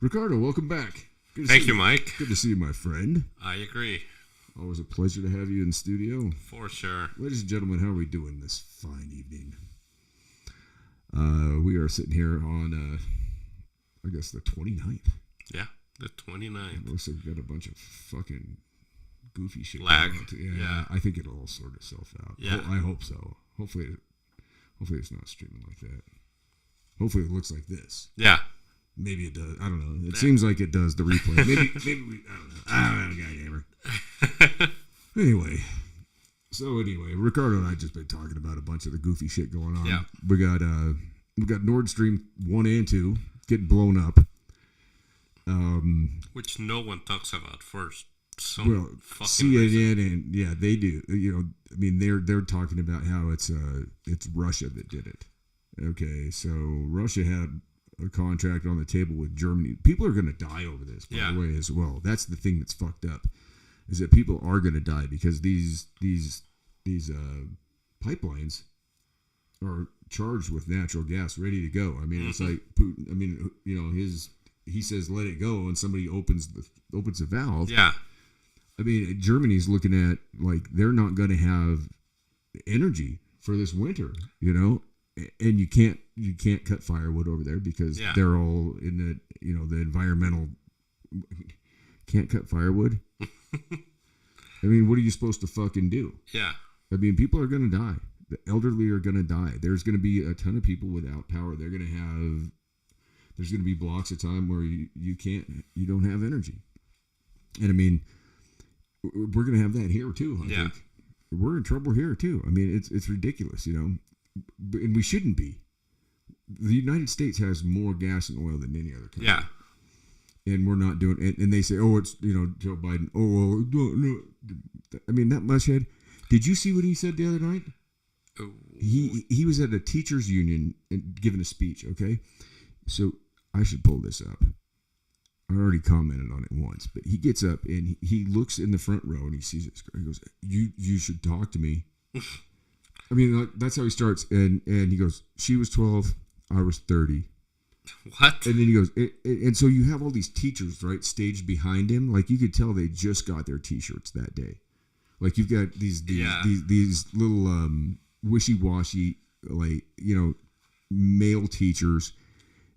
Ricardo, welcome back. Thank you, Mike. Good to see you, my friend. I agree. Always a pleasure to have you in the studio. For sure. Ladies and gentlemen, how are we doing this fine evening? We are sitting here on, I guess, the 29th. Yeah, the 29th. It looks like we got a bunch of fucking goofy shit. Lag. Yeah, I think it'll all sort itself out. Yeah. I hope so. Hopefully it's not streaming like that. Hopefully it looks like this. Yeah. Maybe it does. I don't know. It seems like it does, the replay. Maybe we, I don't know. Anyway, Ricardo and I just been talking about a bunch of the goofy shit going on. Yeah. We got Nord Stream 1 and 2 getting blown up. Which no one talks about first. Well, CNN and they do. You know, I mean, they're talking about how it's Russia that did it. Okay, so Russia had a contract on the table with Germany. People are going to die over this, by the way, as well. That's the thing that's fucked up, is that people are going to die because these pipelines are charged with natural gas, ready to go. I mean, it's like Putin. I mean, you know, he says let it go, and somebody opens the valve. Yeah. I mean, Germany's looking at like they're not going to have energy for this winter, you know. And you can't cut firewood over there because they're all in the environmental can't cut firewood. I mean, what are you supposed to fucking do? Yeah. I mean, people are going to die. The elderly are going to die. There's going to be a ton of people without power. There's going to be blocks of time where you don't have energy. And I mean, we're going to have that here too. I think we're in trouble here too. I mean, it's ridiculous, you know. And we shouldn't be. The United States has more gas and oil than any other country. Yeah. And we're not doing it. And they say, oh, it's, you know, Joe Biden. Oh, well, no. I mean, that mushhead. Did you see what he said the other night? Oh. He was at a teachers union and giving a speech, okay? So I should pull this up. I already commented on it once. But he gets up and he looks in the front row and he sees this girl. He goes, you should talk to me. I mean, that's how he starts, and he goes, she was 12, I was 30. What? And then he goes, and so you have all these teachers, right, staged behind him. Like, you could tell they just got their T-shirts that day. Like, you've got these little wishy-washy, like, you know, male teachers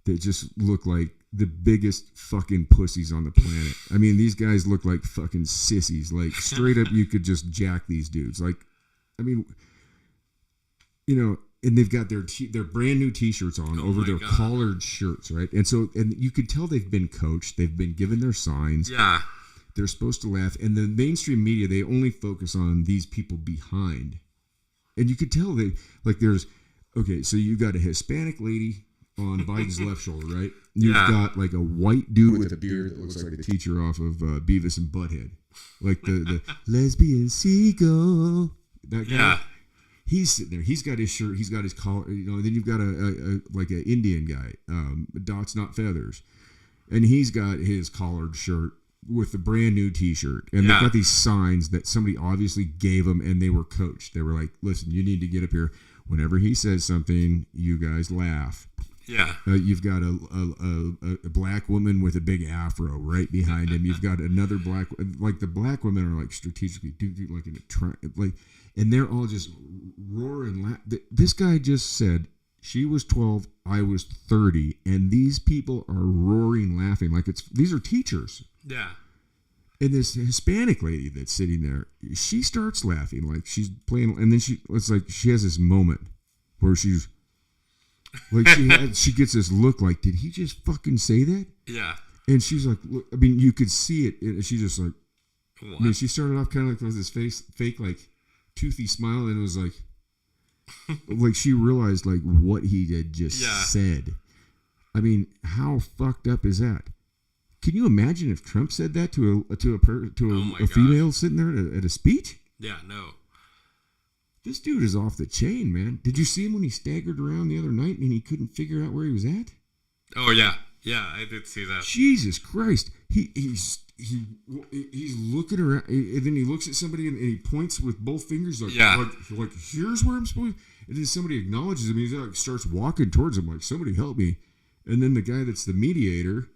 that just look like the biggest fucking pussies on the planet. I mean, these guys look like fucking sissies. Like, straight up, you could just jack these dudes. Like, I mean... You know, and they've got their brand new T-shirts on over their collared shirts, right? And you could tell they've been coached. They've been given their signs. Yeah. They're supposed to laugh. And the mainstream media, they only focus on these people behind. And you could tell so you got a Hispanic lady on Biden's left shoulder, right? You've got like a white dude with a beard that looks like the teacher off of Beavis and Butthead. Like the lesbian seagull. That guy. Yeah. He's sitting there. He's got his shirt. He's got his collar. You know. And then you've got like an Indian guy, dots not feathers, and he's got his collared shirt with the brand new T-shirt. And they've got these signs that somebody obviously gave them, and they were coached. They were like, "Listen, you need to get up here. Whenever he says something, you guys laugh." Yeah. You've got a black woman with a big afro right behind him. You've got another the black women are like strategically like in a and they're all just roaring. This guy just said she was 12, I was 30, and these people are roaring, laughing like these are teachers. Yeah. And this Hispanic lady that's sitting there, she starts laughing like she's playing, and then she has this moment where she's. Like she gets this look like, did he just fucking say that? Yeah. And she's like, look, I mean, you could see it. And she's just like, what? I mean, she started off kind of like with this fake like toothy smile, and it was like, like she realized like what he had just said. I mean, how fucked up is that? Can you imagine if Trump said that to a female sitting there at a speech? Yeah, no. This dude is off the chain, man. Did you see him when he staggered around the other night and he couldn't figure out where he was at? Oh yeah, I did see that. Jesus Christ, he's looking around, and then he looks at somebody and he points with both fingers like here's where I'm supposed. And then somebody acknowledges him. He like starts walking towards him like somebody help me. And then the guy that's the mediator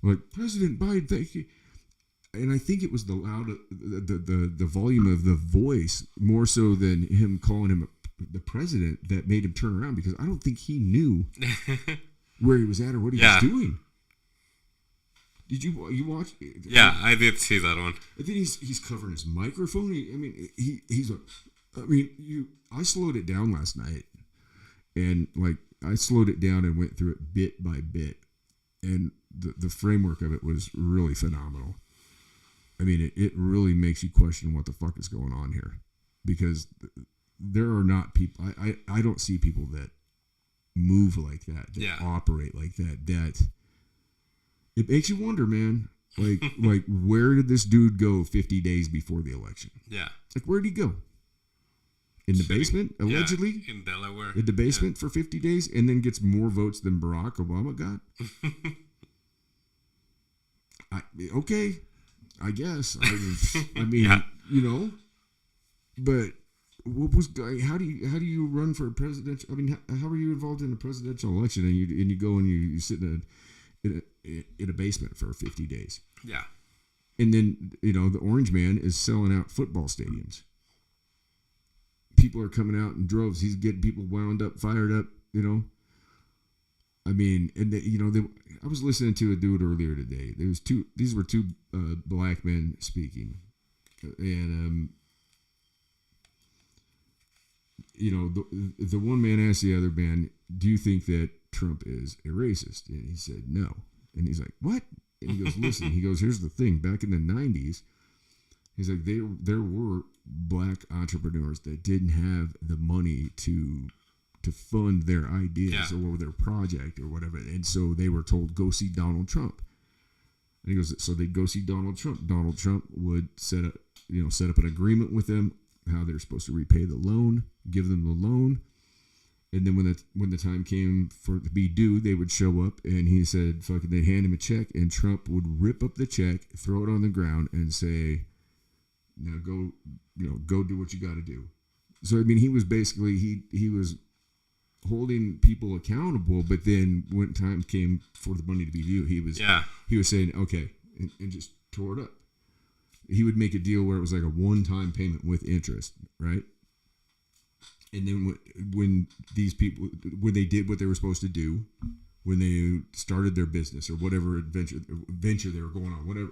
Like, President Biden, thank you. And I think it was the the volume of the voice more so than him calling him the president that made him turn around, because I don't think he knew where he was at or what he was doing. Did you watch? Yeah, I did see that one. And then he's covering his microphone. He's like, I slowed it down last night, and like I slowed it down and went through it bit by bit, and the framework of it was really phenomenal. I mean, it really makes you question what the fuck is going on here, because there are not people. I don't see people that move like that operate like that. That it makes you wonder, man. Like where did this dude go 50 days before the election? Yeah. Like, where'd he go? In the basement, allegedly? Yeah, in Delaware. In the basement for 50 days, and then gets more votes than Barack Obama got? Okay, I guess. I mean, but what was? How do you run for a presidential? I mean, how are you involved in a presidential election and you go and you sit in a basement for 50 days? Yeah. And then the Orange Man is selling out football stadiums. People are coming out in droves. He's getting people wound up, fired up. I mean, and I was listening to a dude earlier today. These were two black men speaking, and the one man asked the other man, "Do you think that Trump is a racist?" And he said, "No." And he's like, "What?" And he goes, "Listen." He goes, "Here's the thing. Back in the 90s, he's like, there were black entrepreneurs that didn't have the money to fund their ideas or their project or whatever, and so they were told, go see Donald Trump." And he goes, so they'd go see Donald Trump. Donald Trump would set up an agreement with them how they're supposed to repay the loan, give them the loan, and then when the time came for it to be due, they would show up, and he said, fucking, they'd hand him a check, and Trump would rip up the check, throw it on the ground, and say, "Now go do what you got to do." So I mean, he was basically he was holding people accountable, but then when time came for the money to be due, he was saying, okay, and just tore it up. He would make a deal where it was like a one-time payment with interest, right? And then when these people, when they did what they were supposed to do, when they started their business or whatever venture they were going on, whatever,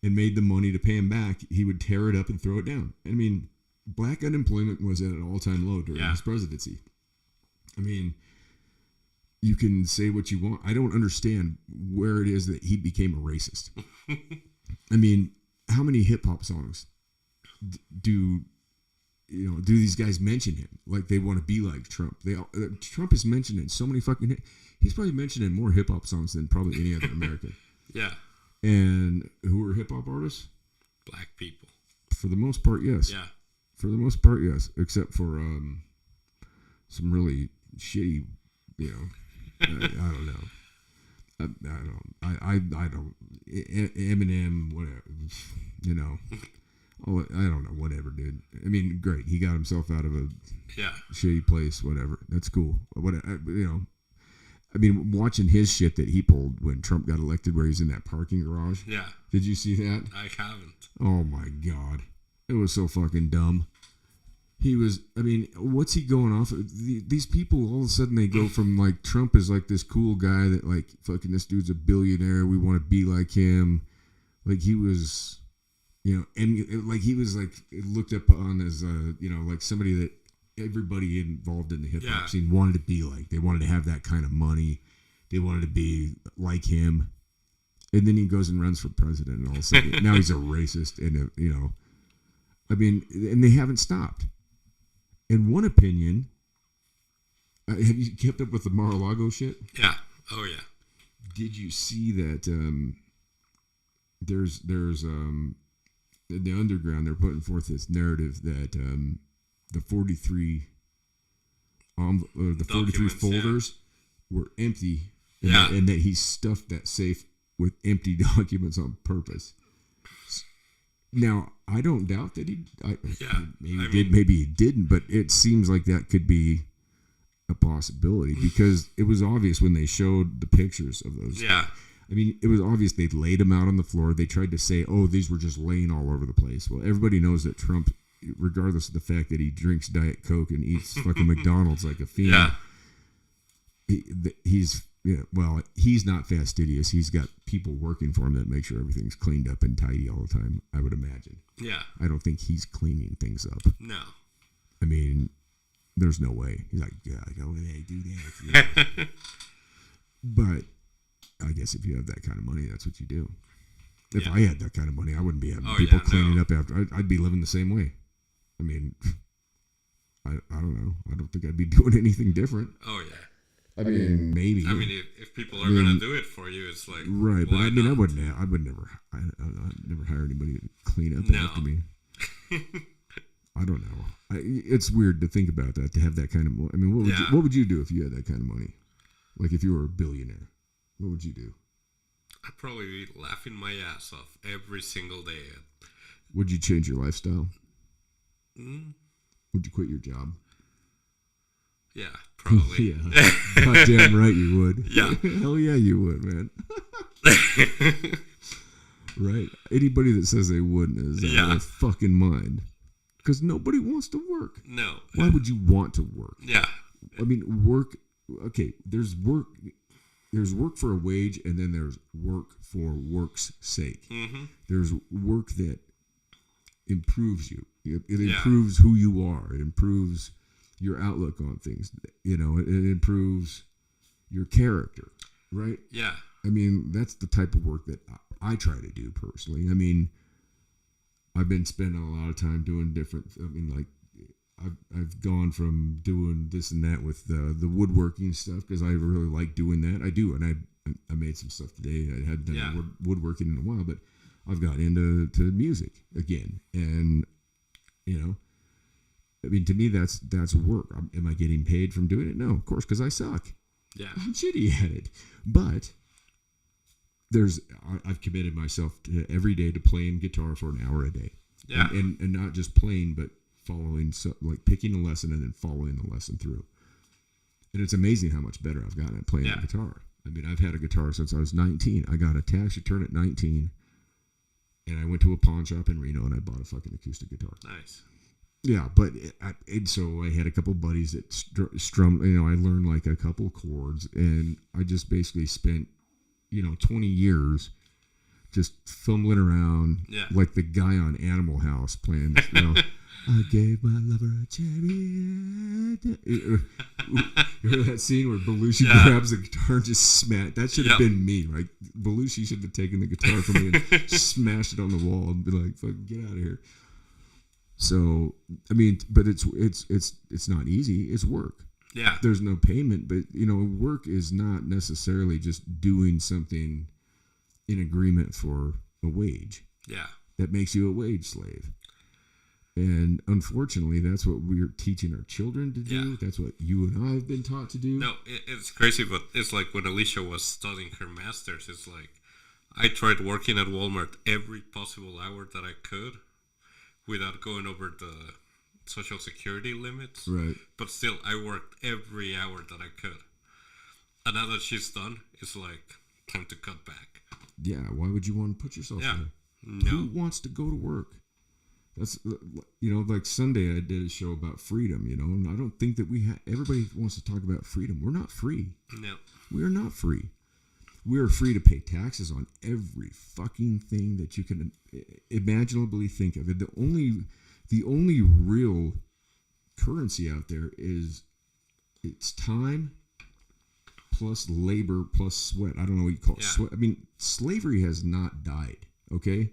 and made the money to pay him back, he would tear it up and throw it down. I mean, black unemployment was at an all-time low during his presidency. I mean, you can say what you want. I don't understand where it is that he became a racist. I mean, how many hip-hop songs do these guys mention him? Like they want to be like Trump. Trump is mentioned in so many fucking... He's probably mentioned in more hip-hop songs than probably any other American. Yeah. And who are hip-hop artists? Black people. For the most part, yes. Yeah. For the most part, yes. Except for some really shitty, I don't know. I don't. Eminem, whatever. Oh, I don't know. Whatever, dude. I mean, great. He got himself out of a shitty place. Whatever. That's cool. I mean, watching his shit that he pulled when Trump got elected, where he's in that parking garage. Yeah. Did you see that? I haven't. Oh my God, it was so fucking dumb. He was. I mean, what's he going off of? These people, all of a sudden, they go from like Trump is like this cool guy that like fucking this dude's a billionaire. We want to be like him. Like he was, and like he was like looked up on as like somebody that everybody involved in the hip hop scene wanted to be like. They wanted to have that kind of money. They wanted to be like him. And then he goes and runs for president, and all of a sudden now he's a racist, and I mean, and they haven't stopped. In one opinion, have you kept up with the Mar-a-Lago shit? Yeah. Oh yeah. Did you see that? There's in the underground, they're putting forth this narrative that the 43 folders were empty, and that he stuffed that safe with empty documents on purpose. Now, I don't doubt that maybe he didn't, but it seems like that could be a possibility because it was obvious when they showed the pictures of those. Yeah. I mean, it was obvious they laid them out on the floor. They tried to say, oh, these were just laying all over the place. Well, everybody knows that Trump, regardless of the fact that he drinks Diet Coke and eats fucking McDonald's like a fiend, he's not fastidious. He's got people working for him that make sure everything's cleaned up and tidy all the time, I would imagine. Yeah. I don't think he's cleaning things up. No. I mean, there's no way. He's like, yeah, go over there, do that. Yeah. But I guess if you have that kind of money, that's what you do. If I had that kind of money, I wouldn't be having people cleaning up after. I'd be living the same way. I mean, I don't know. I don't think I'd be doing anything different. Oh, yeah. I mean, maybe. I mean, if people are going to do it for you, it's like, right. But I mean, not? I'd never hire anybody to clean up after me. I don't know. It's weird to think about that, to have that kind of money. I mean, what would you do if you had that kind of money? Like if you were a billionaire, what would you do? I'd probably be laughing my ass off every single day. Would you change your lifestyle? Mm. Would you quit your job? Yeah, probably. Yeah. Goddamn right you would. Yeah. Hell yeah you would, man. Right. Anybody that says they wouldn't is out of their fucking mind. Because nobody wants to work. No. Why would you want to work? Yeah. I mean, work. Okay, there's work. There's work for a wage, and then there's work for work's sake. Mm-hmm. There's work that improves you. It improves who you are. It improves your outlook on things. You know, it improves your character, right? Yeah. I mean, that's the type of work that I try to do personally. I mean, I've been spending a lot of time doing different. I mean, like I've gone from doing this and that with the woodworking stuff because I really like doing that. I do, and I made some stuff today. I hadn't done woodworking in a while, but I've got into music again, and you know, I mean, to me that's work. Am I getting paid from doing it? No, of course, because I suck. Yeah, I'm shitty at it, but I've committed myself to every day to playing guitar for an hour a day. Yeah, and not just playing, but following, like picking a lesson and then following the lesson through. And it's amazing how much better I've gotten at playing the guitar. I mean, I've had a guitar since I was 19. I got a tax return at 19, and I went to a pawn shop in Reno and I bought a fucking acoustic guitar. Nice. Yeah, but and so I had a couple buddies that strummed. You know, I learned like a couple chords, and I just basically spent 20 years just fumbling around like the guy on Animal House playing this, I gave my lover a cherry. You remember that scene where Belushi grabs the guitar and just smash? That should have been me, right? Belushi should have taken the guitar from me and smashed it on the wall and been like, "Fucking get out of here." So, I mean, but it's not easy. It's work. Yeah. There's no payment, but work is not necessarily just doing something in agreement for a wage. Yeah. That makes you a wage slave. And unfortunately, that's what we're teaching our children to do. Yeah. That's what you and I have been taught to do. No, it's crazy, but it's like when Alicia was studying her master's, it's like I tried working at Walmart every possible hour that I could without going over the Social Security limits. Right. But still, I worked every hour that I could. And now that she's done, it's like time to cut back. Yeah, why would you want to put yourself there? No. Who wants to go to work? That's, like Sunday I did a show about freedom, and I don't think that everybody wants to talk about freedom. We're not free. No. We are not free. We are free to pay taxes on every fucking thing that you can imaginably think of. And the only real currency out there is it's time plus labor plus sweat. I don't know what you call it. Sweat. I mean, slavery has not died. Okay.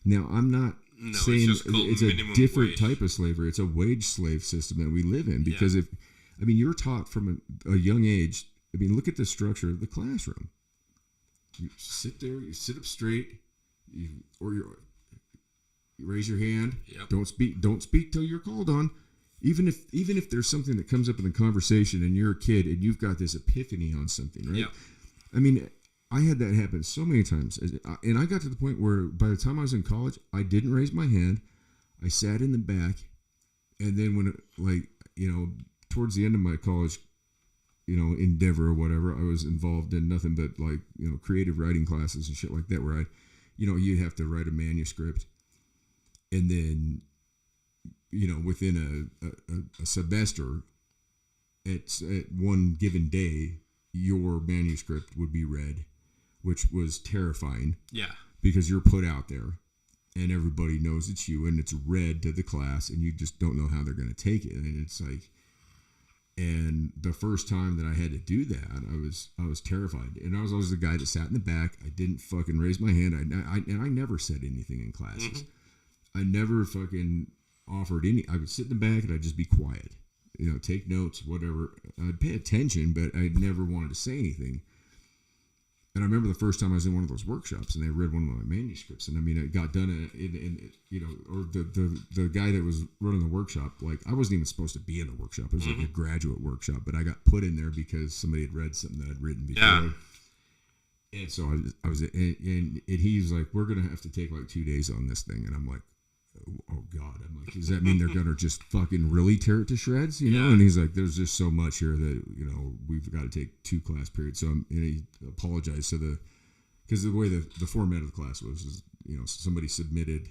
Now I'm not saying it's a different type of slavery. It's a wage slave system that we live in because you're taught from a young age. I mean, look at the structure of the classroom. You sit there, you sit up straight, you raise your hand. Yep. Don't speak till you're called on. Even if there's something that comes up in the conversation and you're a kid and you've got this epiphany on something, right? Yep. I mean, I had that happen so many times, and I got to the point where by the time I was in college, I didn't raise my hand. I sat in the back, and then when towards the end of my college, endeavor or whatever, I was involved in nothing but like, creative writing classes and shit like that, where you'd have to write a manuscript, and then, within a semester, at one given day, your manuscript would be read, which was terrifying. Yeah. Because you're put out there and everybody knows it's you, and it's read to the class, and you just don't know how they're going to take it. And it's like, and the first time that I had to do that, I was terrified. And I was always the guy that sat in the back. I didn't fucking raise my hand. And I never said anything in classes. I never fucking offered any. I would sit in the back and I'd just be quiet. Take notes, whatever. I'd pay attention, but I never wanted to say anything. And I remember the first time I was in one of those workshops, and they read one of my manuscripts, and I mean, it got done, or the guy that was running the workshop, like, I wasn't even supposed to be in the workshop. It was like a graduate workshop, but I got put in there because somebody had read something that I'd written before. Yeah. And so I was, and he was like, "We're gonna have to take like 2 days on this thing," and I'm like, "Oh God!" I'm like, "Does that mean they're gonna just fucking really tear it to shreds?" And he's like, "There's just so much here that we've got to take 2 class periods." So and he apologized to because the way the format of the class was, somebody submitted,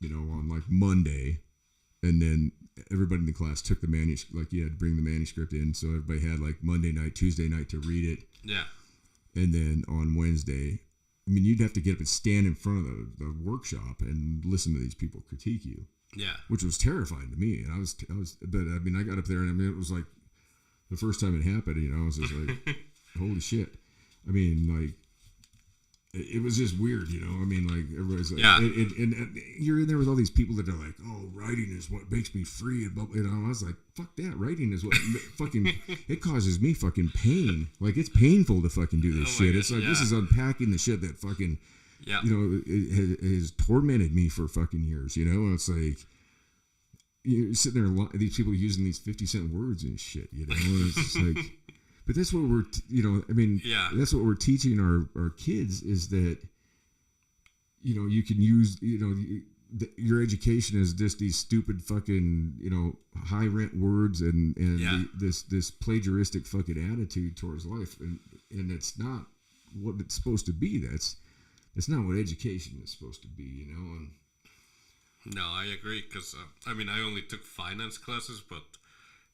on like Monday, and then everybody in the class took the manuscript. Like, you had to bring the manuscript in, so everybody had like Monday night, Tuesday night to read it. Yeah. And then on Wednesday, I mean, you'd have to get up and stand in front of the workshop and listen to these people critique you. Yeah. Which was terrifying to me. And I was, but I mean, I got up there, and I mean, it was like the first time it happened, I was just like, holy shit. I mean, like, it was just weird, I mean, like, everybody's like, and you're in there with all these people that are like, "Oh, writing is what makes me free," and I was like, fuck that, writing is what fucking, it causes me fucking pain. Like, it's painful to fucking do this shit. It's like, this is unpacking the shit that fucking, it has tormented me for fucking years, and it's like, you're sitting there, these people using these 50-cent words and shit, and it's just like, but that's what we're, that's what we're teaching our kids, is that, you can use, your education is just these stupid fucking, high rent words and this plagiaristic fucking attitude towards life. And it's not what it's supposed to be. It's not what education is supposed to be, And no, I agree. Cause I only took finance classes, but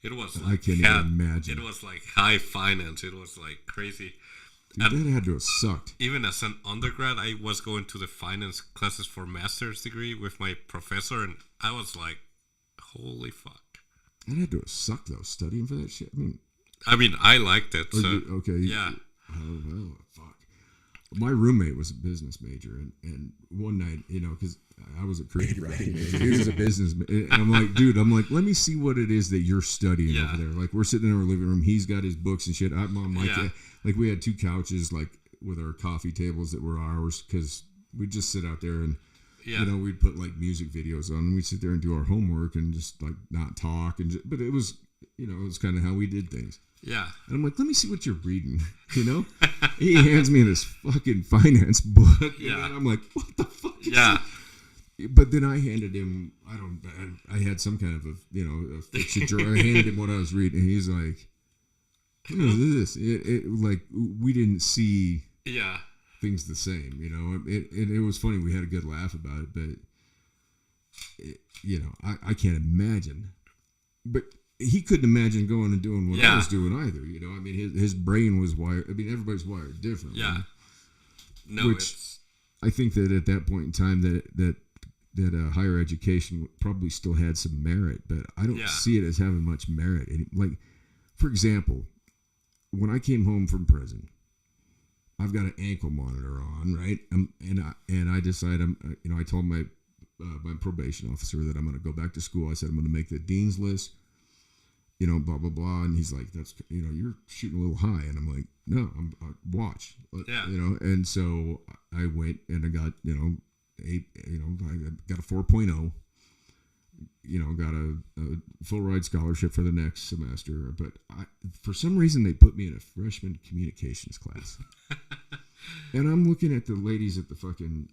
it was I can't even imagine. It was like high finance. It was like crazy. Dude, that had to have sucked. Even as an undergrad, I was going to the finance classes for master's degree with my professor, and I was like, holy fuck. That had to have sucked, though, studying for that shit. I mean, I liked it. So, okay. Yeah. Oh, well, fuck. My roommate was a business major, and one night, because I was a creative writing major, he was a business, and I'm like, dude, let me see what it is that you're studying over there. Like, we're sitting in our living room, he's got his books and shit. I'm on my like, we had 2 couches, like, with our coffee tables that were ours, because we'd just sit out there and, we'd put, like, music videos on, and we'd sit there and do our homework and just, like, not talk, but it was, it was kind of how we did things. Yeah. And I'm like, let me see what you're reading, He hands me this fucking finance book, and I'm like, what the fuck is that? But then I handed him, I had some kind of a fiction journal. I handed him what I was reading, and he's like, what is this? Like, we didn't see things the same, it was funny. We had a good laugh about it, but, I can't imagine. But he couldn't imagine going and doing what I was doing either, I mean, his brain was wired. I mean, everybody's wired differently. Yeah. No, which I think that at that point in time that higher education probably still had some merit, but I don't see it as having much merit. Like, for example, when I came home from prison, I've got an ankle monitor on, right? And I decide I told my probation officer that I'm going to go back to school. I said I'm going to make the dean's list, blah blah blah. And he's like, "That's you're shooting a little high." And I'm like, "No, watch." And so I went and I got I got a 4.0. Got a full ride scholarship for the next semester. But for some reason, they put me in a freshman communications class. And I'm looking at the ladies at the fucking,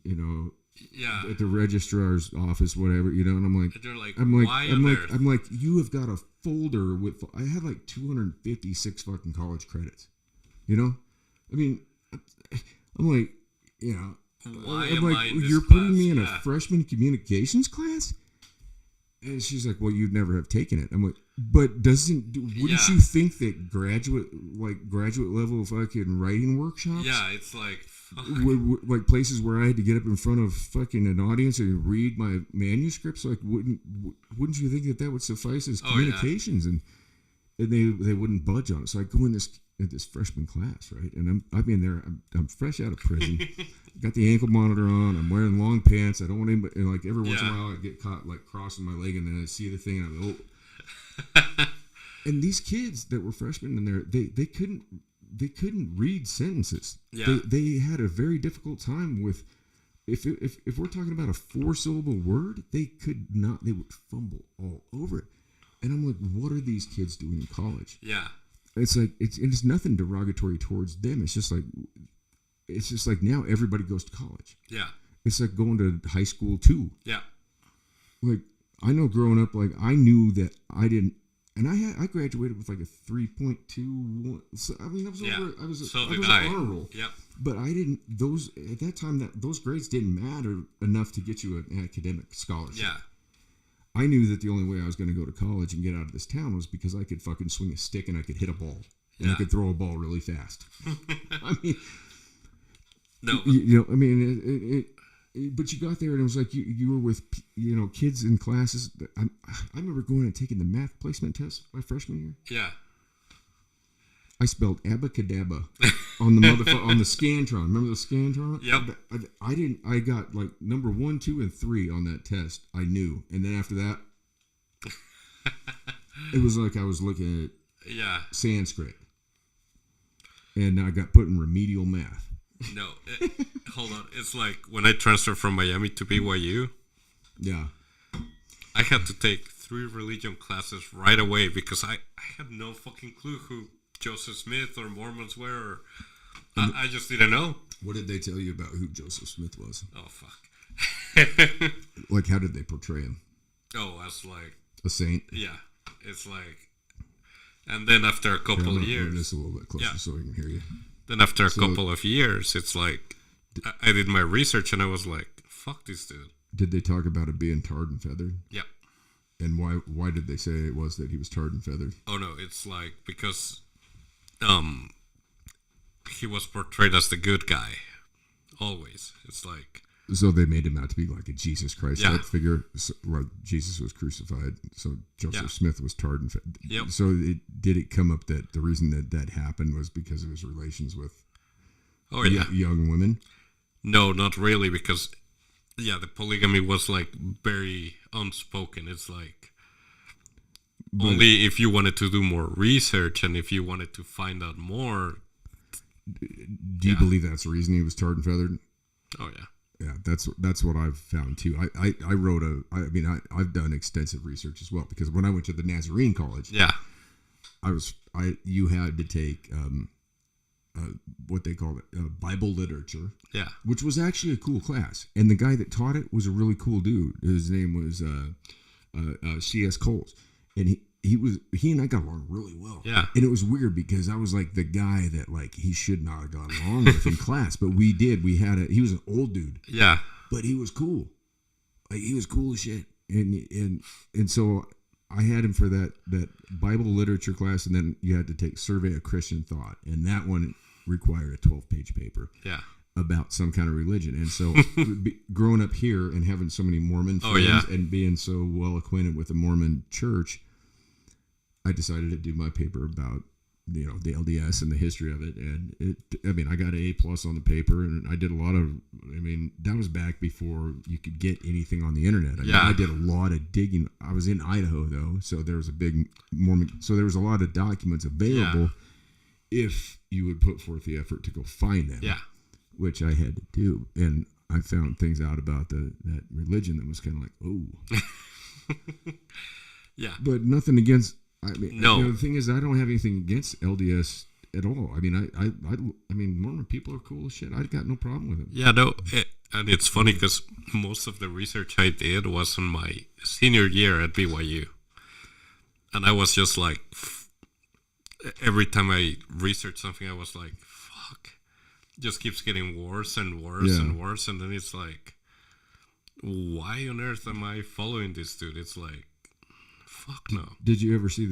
Yeah. at the registrar's office, whatever, you know. And I'm like, And you're like, I'm like, why I'm on like, earth? I'm like, you have got a folder with. I had like 256 fucking college credits. You know, I mean, I'm like, you know, Why I'm am like, I in this you're putting class? me in Yeah. a freshman communications class. And she's like, well, you'd never have taken it. I'm like, but wouldn't Yeah. you think that graduate level fucking writing workshops? Yeah, it's like, fuck. Like places where I had to get up in front of fucking an audience and read my manuscripts. Like, wouldn't you think that would suffice as Oh, yeah. communications? And they wouldn't budge on it. So I go in this freshman class, right? And I'm in there. I'm fresh out of prison. Got the ankle monitor on. I'm wearing long pants. I don't want anybody, and like every once in a while I get caught like crossing my leg, and then I see the thing, and I'm like, oh. And these kids that were freshmen in there, they couldn't read sentences. Yeah. They had a very difficult time with if we're talking about a 4-syllable word, they could not. They would fumble all over it. And I'm like, what are these kids doing in college? Yeah. It's like it's nothing derogatory towards them. It's just like now everybody goes to college. Yeah. It's like going to high school too. Yeah. Like I know growing up, like I knew that I didn't, and I graduated with like a 3.21. So, I mean, I was an honor roll. Yep. But I didn't. Those at that time those grades didn't matter enough to get you an academic scholarship. Yeah. I knew that the only way I was going to go to college and get out of this town was because I could fucking swing a stick and I could hit a ball. And I could throw a ball really fast. I mean, no. You know, I mean, but you got there and it was like you were with, you know, kids in classes. I remember going and taking the math placement test my freshman year. Yeah. I spelled abacadabra on the on the Scantron. Remember the Scantron? Yep. I didn't. I got like number 1, 2, and 3 on that test. I knew, and then after that, it was like I was looking at Sanskrit, and I got put in remedial math. No, hold on. It's like when I transferred from Miami to BYU. Yeah. I had to take 3 religion classes right away because I had no fucking clue who Joseph Smith or Mormons were. Or, I just didn't know. What did they tell you about who Joseph Smith was? Oh, fuck. Like, how did they portray him? Oh, as like... A saint? Yeah. It's like... And then after a couple of years... Move this a little bit closer so I can hear you. Then after a couple of years, it's like... I did my research and I was like, fuck this dude. Did they talk about it being tarred and feathered? Yep. And why did they say it was that he was tarred and feathered? Oh, no. It's like... Because... he was portrayed as the good guy. Always. It's like... So they made him out to be like a Jesus Christ type figure. So, like Jesus was crucified, so Joseph Smith was tarred and feathered. Yep. So did it come up that the reason that happened was because of his relations with young women? No, not really, because the polygamy was like very unspoken. It's like only if you wanted to do more research and if you wanted to find out more. Do you believe that's the reason he was tarred and feathered? Oh yeah. Yeah, that's what I've found too. I wrote I've done extensive research as well because when I went to the Nazarene College, you had to take what they called it Bible literature, which was actually a cool class, and the guy that taught it was a really cool dude. His name was C.S. Coles, and he and I got along really well. Yeah. And it was weird because I was like the guy that like he should not have got along with in class, but we did. He was an old dude. Yeah. But he was cool. Like he was cool as shit. And so I had him for that Bible literature class, and then you had to take Survey of Christian Thought, and that one required a 12-page paper. Yeah. About some kind of religion. And so growing up here and having so many Mormon friends and being so well acquainted with the Mormon church, I decided to do my paper about, you know, the LDS and the history of it. And I got an A+ on the paper, and I did a lot of, that was back before you could get anything on the internet. I did a lot of digging. I was in Idaho though, so there was a big Mormon, so there was a lot of documents available if you would put forth the effort to go find them. Yeah. Which I had to do. And I found things out about that religion that was kind of like, oh. Yeah. But nothing against, no. The thing is, I don't have anything against LDS at all. I mean, Mormon people are cool as shit. I got no problem with it. Yeah, no. And it's funny because most of the research I did was in my senior year at BYU. And I was just like, every time I researched something, I was like, fuck. It just keeps getting worse and worse and worse. And then it's like, why on earth am I following this dude? It's like, fuck no. Did you ever see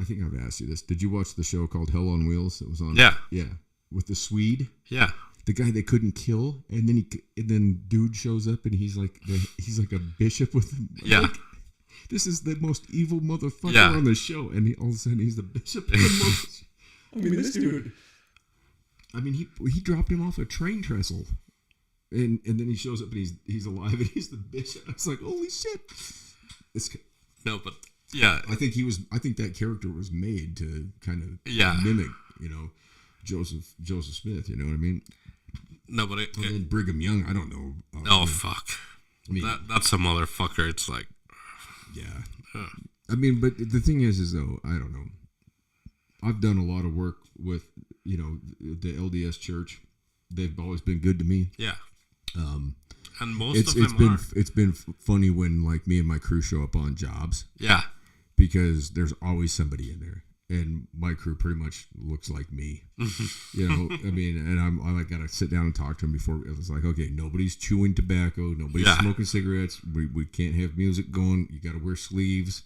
I think I've asked you this. Did you watch the show called Hell on Wheels? It was on. Yeah. Yeah. With the Swede. Yeah. The guy they couldn't kill, and then dude shows up, and he's like a bishop with him. Yeah. Like, this is the most evil motherfucker on the show, and all of a sudden he's the bishop of the most. I mean, this dude. I mean, he dropped him off a train trestle, and then he shows up and he's alive and he's the bishop. I was like, holy shit! No, but yeah, I think that character was made to kind of mimic, Joseph Smith. You know what I mean? No, but and then Brigham Young, I don't know. Oh fuck! I mean, that's a motherfucker. It's like, yeah. I mean, but the thing is though, I don't know. I've done a lot of work with the LDS Church. They've always been good to me. Yeah. And It's been funny when like me and my crew show up on jobs. Yeah. Because there's always somebody in there. And my crew pretty much looks like me, I mean, and I like got to sit down and talk to them before. It was like, okay, nobody's chewing tobacco, nobody's smoking cigarettes. We can't have music going. You got to wear sleeves.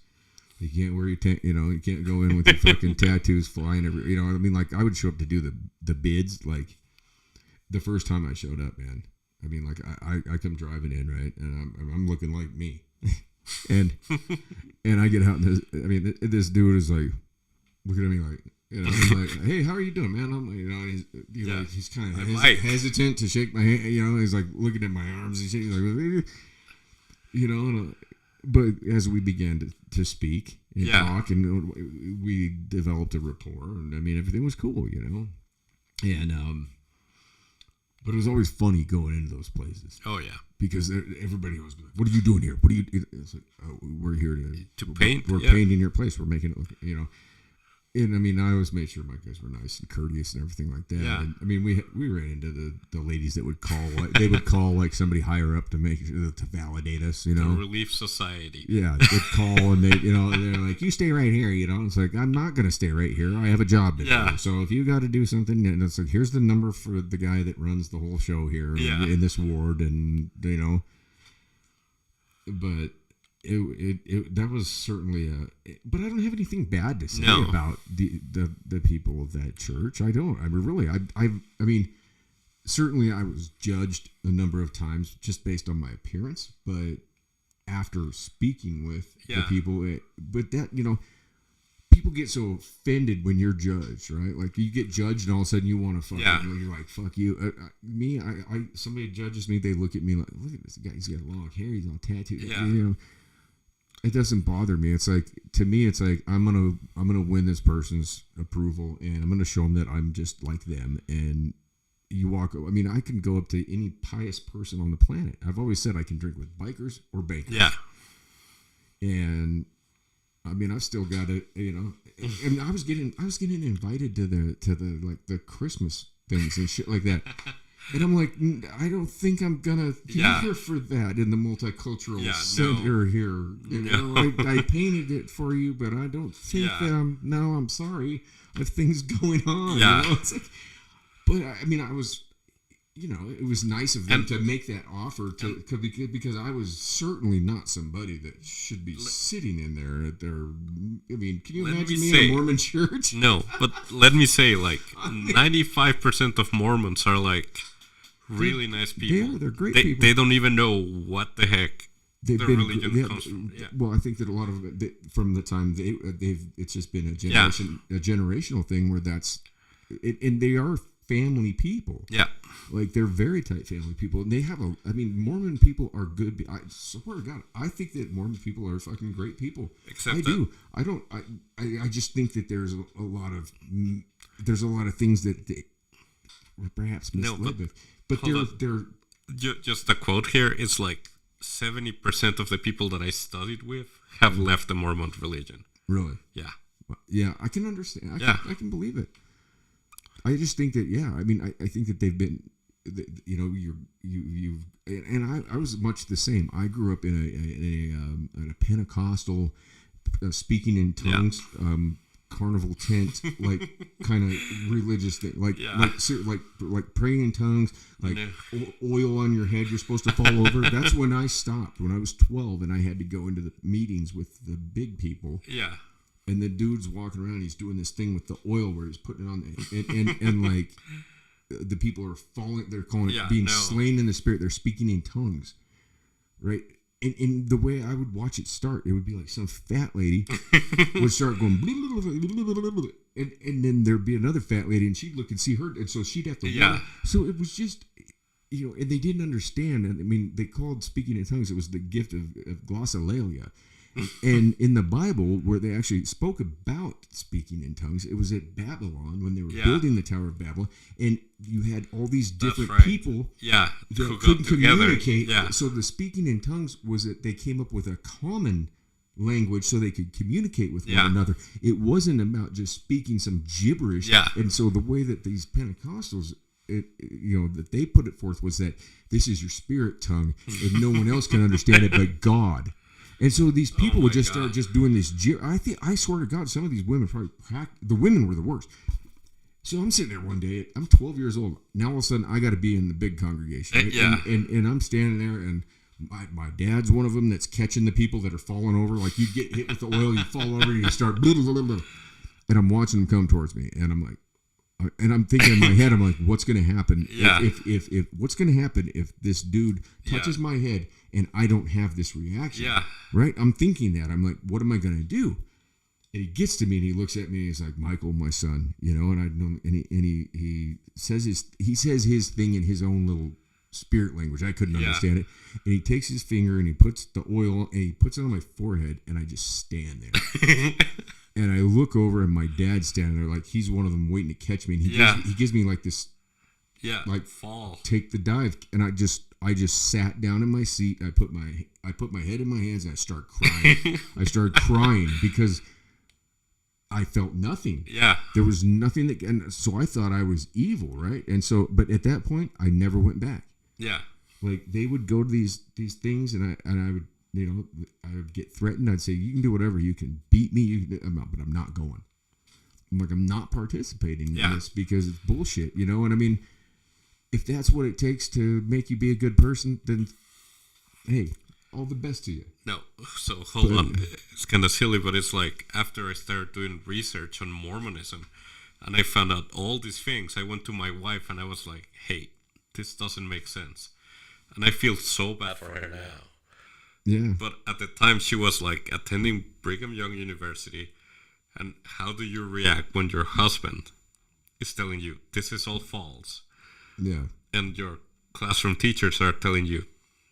You can't wear your you can't go in with your fucking tattoos flying every. You know what I mean? Like I would show up to do the bids. Like the first time I showed up, man. I mean, like I come driving in, right, and I'm looking like me, and I get out. And this dude is like. Looking at me like, I'm like, hey, how are you doing, man? I'm like, he's kind of hesitant to shake my hand. He's like looking at my arms and shit. He's like, but as we began to speak and talk, and we developed a rapport, and I mean, everything was cool, and but it was always funny going into those places. Oh yeah, because everybody was like, "What are you doing here? What are you?" It's like, oh, we're here to paint. We're painting your place. We're making it look, And I mean, I always made sure my guys were nice and courteous and everything like that. Yeah. And, I mean, we ran into the ladies that would call. They would call like somebody higher up to make to validate us. The Relief Society. Yeah, they'd call and they're like, "You stay right here." It's like, I'm not gonna stay right here. I have a job to do. So if you got to do something, and it's like, here's the number for the guy that runs the whole show here in this ward, and but. That was certainly but I don't have anything bad to say about the people of that church. I don't. I mean, really, I mean, certainly I was judged a number of times just based on my appearance, but after speaking with the people, but that people get so offended when you're judged, right? Like you get judged, and all of a sudden you want to fuck. You're like, fuck you. Me, somebody judges me, they look at me like, look at this guy. He's got long hair. He's all tattooed. Yeah. It doesn't bother me. It's like, to me, it's like I'm gonna win this person's approval, and I'm gonna show them that I'm just like them. And you walk. I mean, I can go up to any pious person on the planet. I've always said I can drink with bikers or bankers. Yeah. And I mean, I've still got it. I mean, I was getting invited to the like the Christmas things and shit like that. And I'm like, I don't think I'm gonna be here for that in the multicultural center here. I painted it for you, but I don't think that I'm sorry if things going on. It's like, but I mean, I was, it was nice of them to make that offer because I was certainly not somebody that should be sitting in there at their. I mean, can you imagine me in a Mormon church? No, but let me say, like, 95% of Mormons are like. Really nice people. They're great people. They don't even know what the heck their religion comes from. Yeah. Well, I think that a lot of it, from the time it's just been a generational thing where that's it, and they are family people. Yeah, like they're very tight family people, and they have Mormon people are good. I swear to God, I think that Mormon people are fucking great people. I do. I don't. I just think that there's a lot of things that they were perhaps misled with. But they're just a quote here is like 70% of the people that I studied with have left the Mormon religion. Really? Yeah. Yeah, I can understand. I can believe it. I just think that I mean I think that they've been you've and I was much the same. I grew up in a Pentecostal speaking in tongues carnival tent like kind of religious thing, like praying in tongues, like oil on your head you're supposed to fall over. That's when I stopped, when I was 12 and I had to go into the meetings with the big people. Yeah. And the dude's walking around, he's doing this thing with the oil where he's putting it on and like the people are falling, they're calling it being slain in the spirit, they're speaking in tongues, right? And the way I would watch it start, it would be like some fat lady would start going, and then there'd be another fat lady, and she'd look and see her, and so she'd have to walk. So it was just, and they didn't understand. And I mean, they called speaking in tongues, it was the gift of glossolalia. And in the Bible, where they actually spoke about speaking in tongues, it was at Babylon when they were building the Tower of Babel, and you had all these different people that couldn't communicate. Yeah. So the speaking in tongues was that they came up with a common language so they could communicate with one another. It wasn't about just speaking some gibberish. Yeah. And so the way that these Pentecostals, that they put it forth was that this is your spirit tongue, and no one else can understand it but God. And so these people would just start just doing this. I swear to God, some of these women the women were the worst. So I'm sitting there one day, I'm 12 years old. Now all of a sudden I got to be in the big congregation. Right? Yeah. And I'm standing there, and my dad's one of them that's catching the people that are falling over. Like you get hit with the oil, you fall over, and you start blah, blah, blah, blah. And I'm watching them come towards me, and I'm like, and I'm thinking in my head, I'm like, what's going to happen if what's going to happen if this dude touches my head and I don't have this reaction? Yeah. Right? I'm thinking that. I'm like, what am I going to do? And he gets to me and he looks at me and he's like, Michael, my son, and I know, and he says his thing in his own little spirit language. I couldn't understand it. And he takes his finger and he puts the oil and he puts it on my forehead, and I just stand there. And I look over and my dad's standing there like he's one of them waiting to catch me. And he gives me like this, like fall, take the dive. And I just sat down in my seat. I put my head in my hands and I start crying. I started crying because I felt nothing. Yeah, there was nothing and so I thought I was evil, right? And so, but at that point, I never went back. Yeah, like they would go to these things, and I would. I would get threatened. I'd say, you can do whatever. You can beat me. But I'm not going. I'm like, I'm not participating in this because it's bullshit, And I mean, if that's what it takes to make you be a good person, then, hey, all the best to you. No, so hold on. It's kind of silly, but it's like after I started doing research on Mormonism and I found out all these things, I went to my wife and I was like, hey, this doesn't make sense. And I feel so bad for her now. Yeah. But at the time, she was like attending Brigham Young University. And how do you react when your husband is telling you this is all false? Yeah. And your classroom teachers are telling you,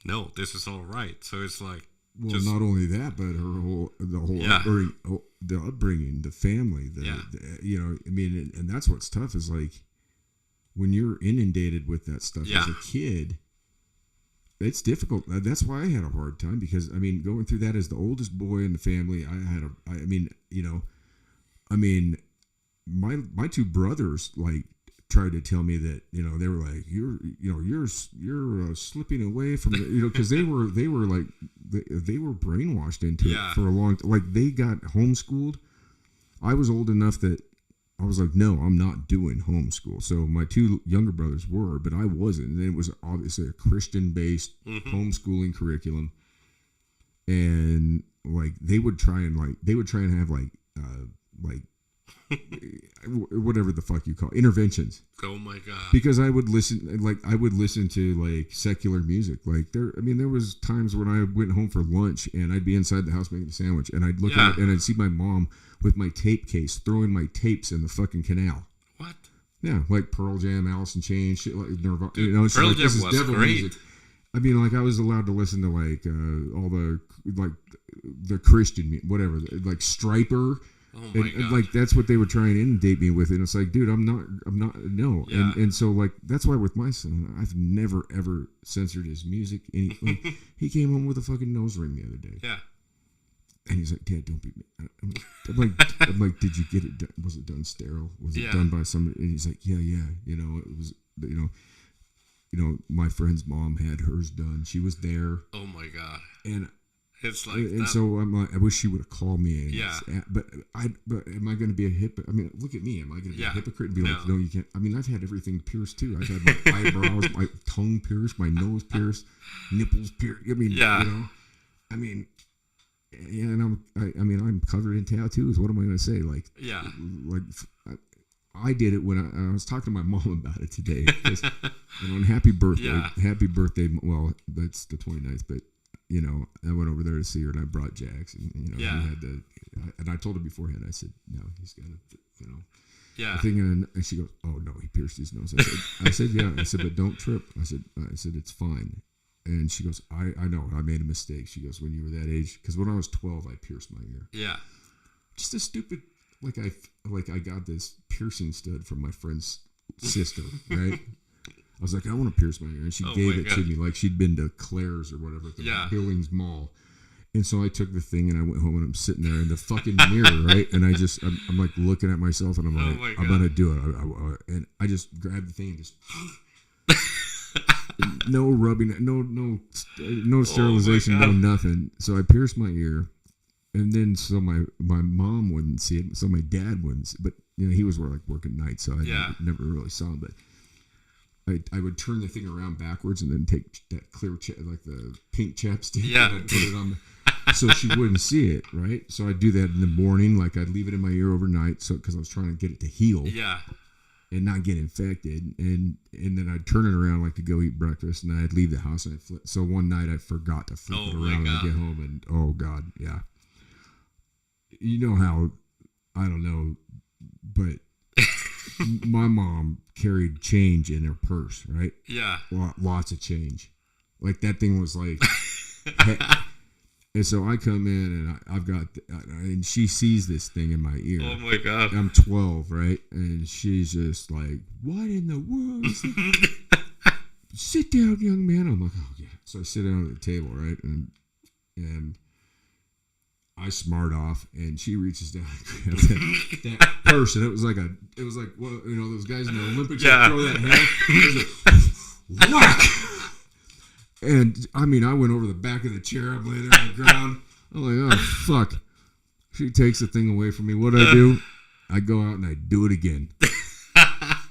no, this is all right. So it's like, well, not only that, but the whole upbringing, the family, and that's what's tough is like when you're inundated with that stuff as a kid. It's difficult. That's why I had a hard time because, I mean, going through that as the oldest boy in the family, my two brothers, like, tried to tell me that, they were like, you're slipping away from because they were brainwashed into it for a long time. Like, they got homeschooled. I was old enough that I was like, no, I'm not doing homeschool. So my two younger brothers were, but I wasn't. And it was obviously a Christian-based homeschooling curriculum. And like they would try and have whatever the fuck you call it, interventions. Oh my God. Because I would listen to like secular music. Like there was times when I went home for lunch and I'd be inside the house making a sandwich and I'd look out and I'd see my mom with my tape case throwing my tapes in the fucking canal. What? Yeah, like Pearl Jam, Alice in Chains, shit like Nirvana. Pearl Jam was devil great. Music. I mean, like I was allowed to listen to like all the Christian whatever, like Striper. Oh my God. And like that's what they were trying to inundate me with, and it's like, dude, I'm not, no. Yeah. And so like that's why with my son, I've never ever censored his music. And he came home with a fucking nose ring the other day. Yeah. And he's like, Dad, don't be. I'm like, did you get it done? Was it done sterile? Was it done by somebody? And he's like, yeah. It was, my friend's mom had hers done. She was there. Oh my God. And it's like and that. so I'm like, I wish she would have called me. And Yeah. but am I going to be a hypocrite? I mean, look at me. Am I going to be a hypocrite and be like, no, you can't? I mean, I've had everything pierced too. I've had my eyebrows, my tongue pierced, my nose pierced, nipples pierced. I mean, I mean, yeah, and I'm covered in tattoos. What am I going to say? Like, I did it when I was talking to my mom about it today. And happy birthday. Well, that's the 29th, but I went over there to see her, and I brought Jax, and he had and I told her beforehand. I said, no, he's got a thing, and she goes, oh no, he pierced his nose. I said, yeah. I said, but don't trip. I said, it's fine. And she goes, I know, I made a mistake. She goes, when you were that age, because when I was 12, I pierced my ear. Yeah. Just a stupid, I got this piercing stud from my friend's sister, right? I was like, I want to pierce my ear. And she gave it to me like she'd been to Claire's or whatever at the Billings Mall. And so I took the thing and I went home and I'm sitting there in the fucking mirror, right? And I'm like looking at myself and I'm like, I'm going to do it. And I just grabbed the thing and just... no rubbing, no sterilization, no nothing. So I pierced my ear. And then so my mom wouldn't see it, so my dad wouldn't see it. But he was working nights, so I never really saw him. But I would turn the thing around backwards and then take that clear the pink chapstick and I'd put it on so she wouldn't see it, right? So I'd do that in the morning, I'd leave it in my ear overnight, because I was trying to get it to heal, and not get infected. And then I'd turn it around to go eat breakfast, and then I'd leave the house and I'd flip. So one night I forgot to flip it around when I get home, and oh God, yeah. You know how, I don't know, but my mom carried change in her purse, right? Yeah. Lots of change. That thing was and so I come in and I've got, and she sees this thing in my ear. Oh my God. I'm 12, right? And she's just like, what in the world is that? Sit down, young man. I'm like, oh yeah. So I sit down at the table, right? And I smart off, and she reaches down and grabs that purse, and it was like those guys in the Olympics that throw that hammer. Whack! And I went over the back of the chair. I'm laying there on the ground. I'm like, oh fuck! She takes the thing away from me. What do? I go out and I do it again.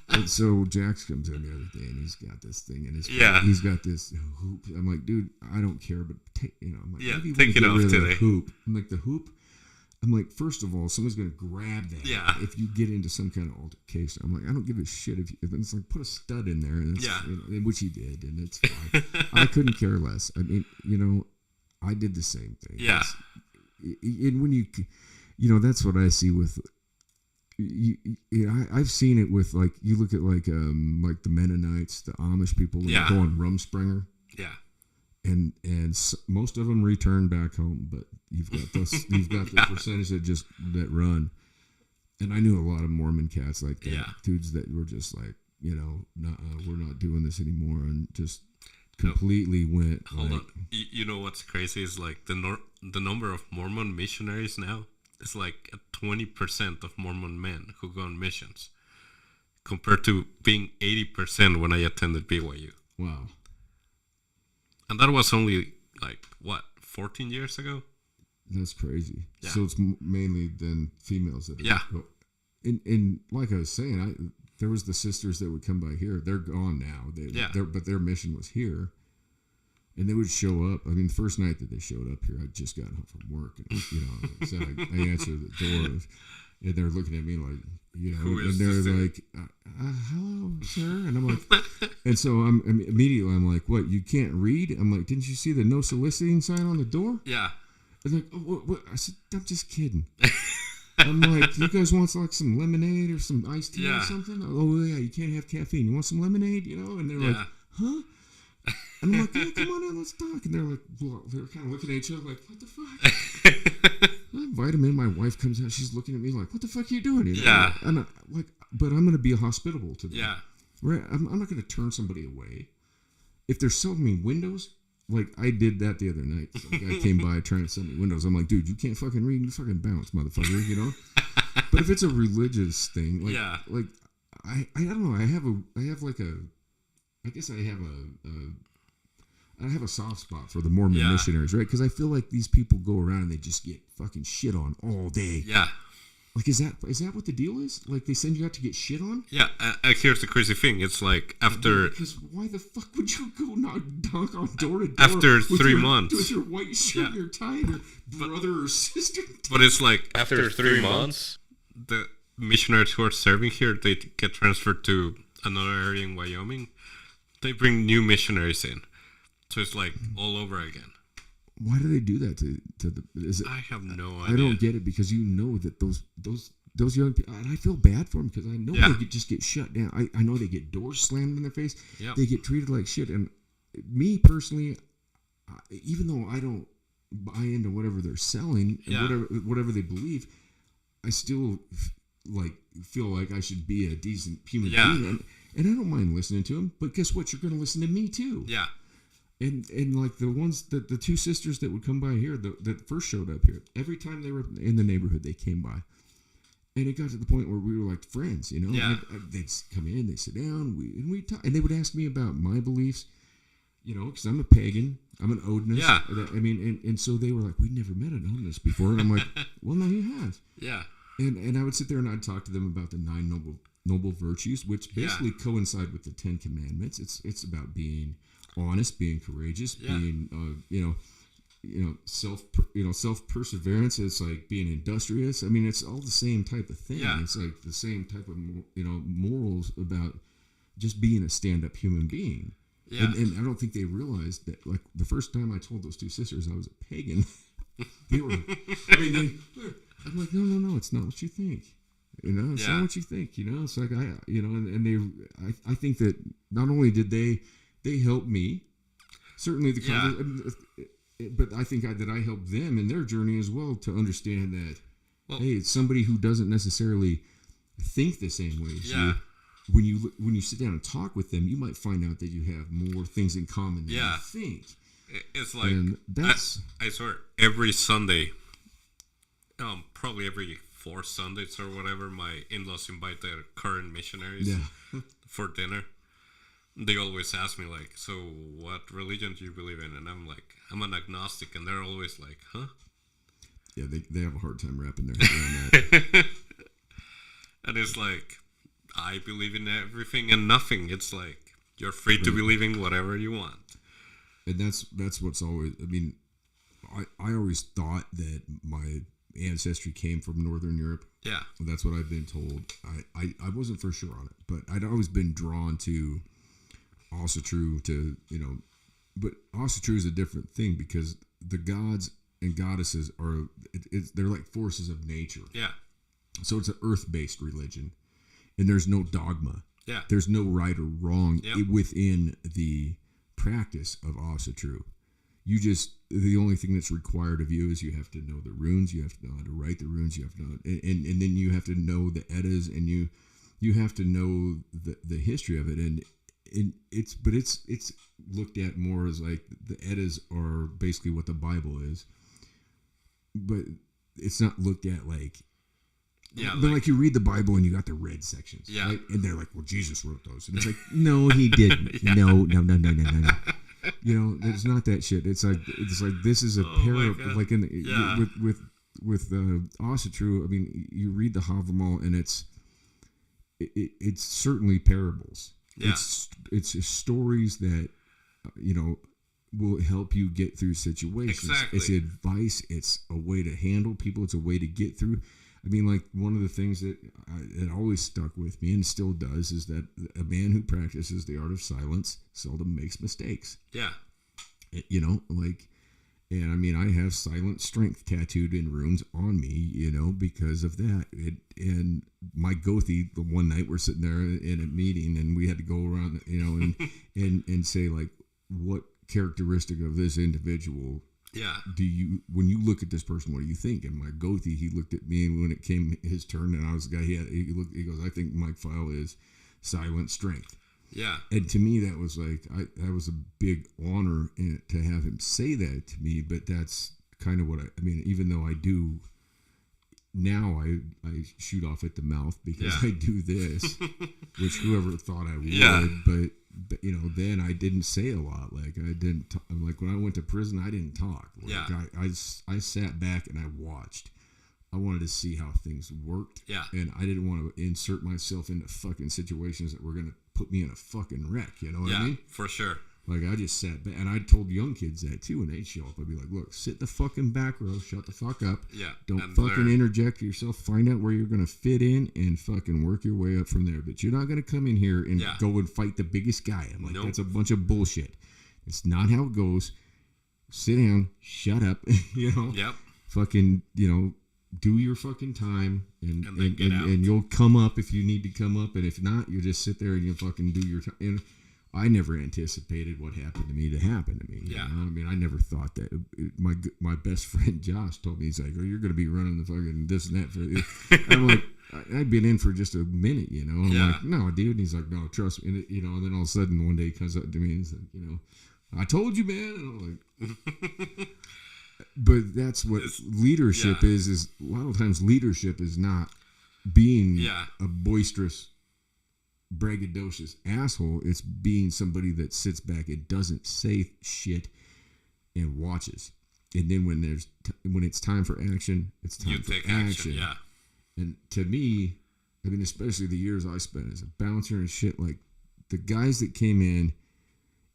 And so Jax comes in the other day, and he's got this thing in his face. He's got this hoop. I'm like, dude, I don't care, but I'm like, take it off today. Hoop. I'm like, the hoop. I'm like, first of all, someone's gonna grab that. Yeah. If you get into some kind of altercation, I'm like, I don't give a shit if it's like put a stud in there, and which he did, and it's fine. I couldn't care less. I did the same thing. Yeah. And when that's what I see with. I've seen it with you look at the Mennonites, the Amish people when they go on Rumspringer, and most of them return back home, but you've got the percentage that run, and I knew a lot of Mormon cats like that, dudes that were just we're not doing this anymore, and just completely went. Hold on, you know what's crazy is the number of Mormon missionaries now. It's 20% of Mormon men who go on missions, compared to being 80% when I attended BYU. Wow. And that was only 14 years ago? That's crazy. Yeah. So it's mainly then females that are and like I was saying, there was the sisters that would come by here. They're gone now. But their mission was here. And they would show up. The first night that they showed up here, I just got home from work. And, I answered the door, and they're looking at me and they're like, hello, sir. And I'm like, and so I'm like, what, you can't read? I'm like, didn't you see the no soliciting sign on the door? Yeah. And like, oh, what? I said, I'm just kidding. I'm like, you guys want some lemonade or some iced tea or something? Oh, yeah, you can't have caffeine. You want some lemonade? And they're like, huh? And I'm like, yeah, come on in, let's talk. And they're like, well, they're kind of looking at each other like, what the fuck? I invite them in. My wife comes out. She's looking at me like, what the fuck are you doing? Yeah. And but I'm going to be hospitable to them. Yeah. Right? I'm not going to turn somebody away. If they're selling me windows, I did that the other night. Some guy came by trying to sell me windows. I'm like, dude, you can't fucking read. You fucking bounce, motherfucker, But if it's a religious thing, I don't know. I have I guess I have a soft spot for the Mormon missionaries, right? Because I feel like these people go around and they just get fucking shit on all day. Yeah. Like, is that what the deal is? Like, they send you out to get shit on? Yeah, here's the crazy thing. It's like after... Because why the fuck would you go knock on door to door after 3 months. with your white shirt, your tie, and your brother or sister? But it's like after 3 months, the missionaries who are serving here, they get transferred to another area in Wyoming. They bring new missionaries in. So it's like all over again. Why do they do that to the? I have no idea. I don't get it because you know that those young people, and I feel bad for them because I know they just get shut down. I know they get doors slammed in their face. Yep. They get treated like shit. And me personally, even though I don't buy into whatever they're selling and whatever they believe, I still feel like I should be a decent human being, and I don't mind listening to them. But guess what? You're going to listen to me too. Yeah. And like the ones that the two sisters that would come by here that first showed up here, every time they were in the neighborhood they came by, and it got to the point where we were like friends, you know. Yeah. They'd come in, they'd sit down, we talk, and they would ask me about my beliefs, you know, because I'm a pagan, I'm an Odinist. Yeah. I mean, and so they were like, we never met an Odinist before, and I'm like, well, no, you have. Yeah. And I would sit there and I'd talk to them about the 9 noble virtues, which basically coincide with the 10 Commandments. It's about being honest, being courageous, being self perseverance. It's like being industrious. I mean, it's all the same type of thing. Yeah. It's like the same type of morals about just being a stand-up human being. Yeah. And I don't think they realized that. Like the first time I told those two sisters I was a pagan, they were. I'm like, no, it's not what you think. You know, it's not what you think. You know, it's like I think that not only did they helped me, certainly but I think that I helped them in their journey as well to understand that, hey, it's somebody who doesn't necessarily think the same way as you. When you sit down and talk with them, you might find out that you have more things in common than you think. It's like, and that's, I swear, every Sunday, probably every 4 Sundays or whatever, my in-laws invite their current missionaries for dinner. They always ask me, like, so what religion do you believe in? And I'm like, I'm an agnostic. And they're always like, huh? Yeah, they have a hard time wrapping their head around that. And it's like, I believe in everything and nothing. It's like, you're free to believe in whatever you want. And that's what's always, I mean, I always thought that my ancestry came from Northern Europe. Yeah. That's what I've been told. I wasn't for sure on it, but I'd always been drawn to also true to, but also true is a different thing because the gods and goddesses are, they're like forces of nature. Yeah. So it's an earth-based religion and there's no dogma. Yeah. There's no right or wrong within the practice of also true. The only thing that's required of you is you have to know the runes, you have to know how to write the runes, you have to know, and then you have to know the Eddas, and you have to know the history of it, and it's looked at more as like the Eddas are basically what the Bible is, but it's not looked at like. Yeah, but like you read the Bible and you got the red sections, right? And they're like, well, Jesus wrote those, and it's like, no, he didn't. No. It's not that shit. It's like this is a parable, like with Ossetru. I mean, you read the Havamal, and it's certainly parables. Yeah. It's stories that will help you get through situations. Exactly. It's advice. It's a way to handle people. It's a way to get through. I mean, like one of the things that always stuck with me and still does is that a man who practices the art of silence seldom makes mistakes. Yeah. And I mean, I have silent strength tattooed in runes on me, because of that. And my Gothi, the one night we're sitting there in a meeting and we had to go around, and say like, what characteristic of this individual when you look at this person, what do you think? And my Gothi, he looked at me, and when it came his turn, and I was the guy, he goes, I think Mike File is silent strength. Yeah. And to me, that was like, that was a big honor to have him say that to me, but that's kind of what I mean, even though I do, now I shoot off at the mouth because Yeah. I do this, which whoever thought I would, Yeah. but then I didn't say a lot. Like I didn't, like when I went to prison, I didn't talk. Like, Yeah. I sat back and I watched. I wanted to see how things worked. Yeah. And I didn't want to insert myself into fucking situations that were going to put me in a fucking wreck. You know what I mean? For sure. Like, I just sat back, and I told young kids that, too, when they'd show up. I'd be like, look, sit in the fucking back row, shut the fuck up. Yeah. Don't and fucking interject yourself. Find out where you're going to fit in and fucking work your way up from there. But you're not going to come in here and go and fight the biggest guy. I'm like, that's a bunch of bullshit. It's not how it goes. Sit down, shut up, you know? Yep. Fucking, you know, do your fucking time, and then get out. and you'll come up if you need to come up, and if not, you just sit there and you fucking do your time. And I never anticipated what happened to me to happen to me. Yeah. You know? I mean, I never thought that. My best friend Josh told me, he's like, "Oh, you're going to be running the fucking this and that for." I'm like, I'd been in for just a minute, you know. I'm like, no, dude. And he's like, no, trust me. And, you know, and then all of a sudden one day he comes up to me and he's like, you know, I told you, man. And I'm like, but that's what leadership is. Is a lot of times leadership is not being a boisterous, braggadocious asshole. It's being somebody that sits back and doesn't say shit and watches. And then when it's time for action, it's time for action. Yeah. And to me, I mean, especially the years I spent as a bouncer and shit, like the guys that came in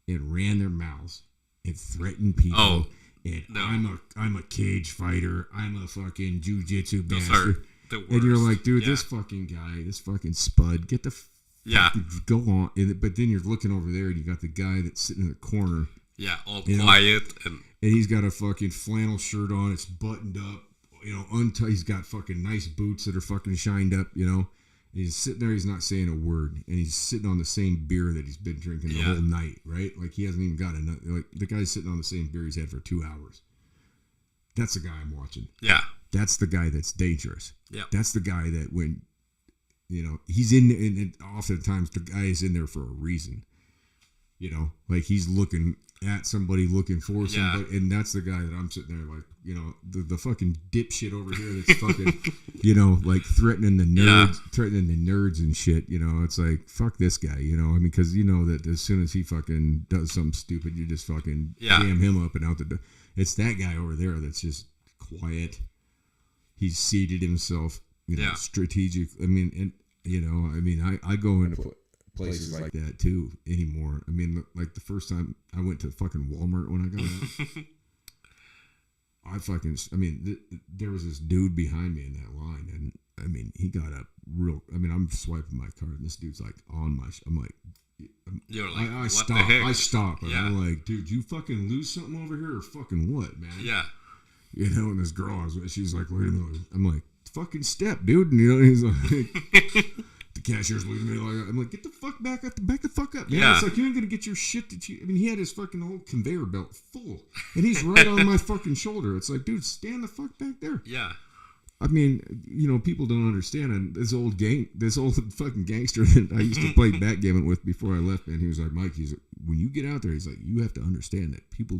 and ran their mouths and threatened people. Oh, and no. I'm a cage fighter. I'm a fucking jujitsu Those master. are the worst. And you're like, dude, this fucking guy, this fucking spud, get the go on. But then you're looking over there and you got the guy that's sitting in the corner. Yeah, all quiet. And he's got a fucking flannel shirt on. It's buttoned up. You know, he's got fucking nice boots that are fucking shined up, you know. And he's sitting there, he's not saying a word. And he's sitting on the same beer that he's been drinking the whole night, right? Like, he hasn't even got enough. Like, the guy's sitting on the same beer he's had for 2 hours. That's the guy I'm watching. Yeah. That's the guy that's dangerous. Yeah. That's the guy that when, you know, he's in, and oftentimes the guy is in there for a reason. You know, like he's looking at somebody, looking for somebody, and that's the guy that I'm sitting there like, you know, the fucking dipshit over here that's fucking, you know, like threatening the nerds and shit. You know, it's like, fuck this guy. You know, I mean, because you know that as soon as he fucking does something stupid, you just fucking jam him up and out the door. It's that guy over there that's just quiet. He's seated himself, you know, strategic. I mean, and you know, I mean, I go into places like that too anymore. I mean, like the first time I went to fucking Walmart when I got out, there was this dude behind me in that line, and I mean, he got up I'm swiping my card, and this dude's like on my, I'm like, you're like, I what stop, the heck? I stop, and I'm like, dude, you fucking lose something over here or fucking what, man? Yeah. You know, and this girl, she's like, wait a minute. I'm like, fucking step, dude. And you know, he's like, the cashier's looking at me like, I'm like, get the fuck back the fuck up, man. Yeah. It's like, you ain't gonna get your shit I mean, he had his fucking whole conveyor belt full, and he's right on my fucking shoulder. It's like, dude, stand the fuck back there. Yeah. I mean, you know, people don't understand. And this old fucking gangster that I used to play backgammon with before I left, man, he was like, Mike, when you get out there, he's like, you have to understand that people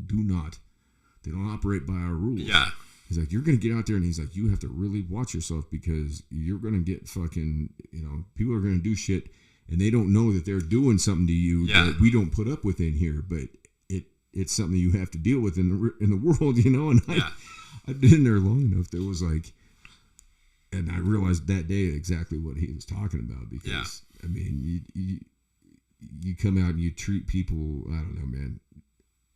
they don't operate by our rules. Yeah. He's like, you're going to get out there, and he's like, you have to really watch yourself because you're going to get fucking, you know, people are going to do shit, and they don't know that they're doing something to you that we don't put up with in here, but it's something you have to deal with in the world, you know. And I've been in there long enough. There was like, and I realized that day exactly what he was talking about because I mean, you come out and you treat people. I don't know, man.